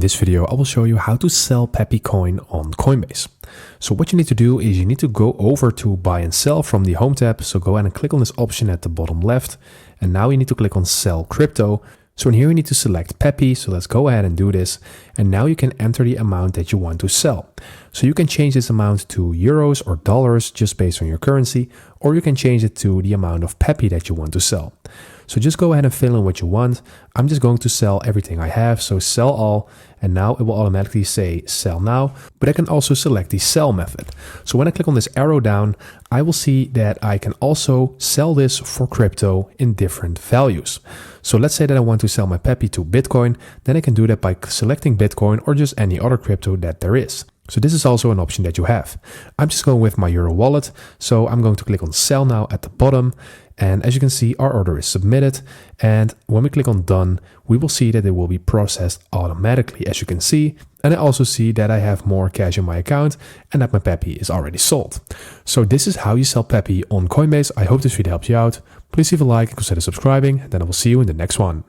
this video, I will show you how to sell Pepe coin on Coinbase. So what you need to do is you need to go over to buy and sell from the home tab. So go ahead and click on this option at the bottom left. And now you need to click on sell crypto. So in here you need to select Pepe. So let's go ahead and do this. And now you can enter the amount that you want to sell. So you can change this amount to euros or dollars just based on your currency, or you can change it to the amount of Pepe that you want to sell. So just go ahead and fill in what you want. I'm just going to sell everything I have. So sell all, and now it will automatically say sell now, but I can also select the sell method. So when I click on this arrow down, I will see that I can also sell this for crypto in different values. So let's say that I want to sell my Pepe to Bitcoin, then I can do that by selecting Bitcoin or just any other crypto that there is. So this is also an option that you have. I'm just going with my Euro wallet. So I'm going to click on sell now at the bottom. And as you can see, our order is submitted. And when we click on done, we will see that it will be processed automatically, as you can see. And I also see that I have more cash in my account and that my Pepe is already sold. So this is how you sell Pepe on Coinbase. I hope this video helps you out. Please leave a like and consider subscribing. Then I will see you in the next one.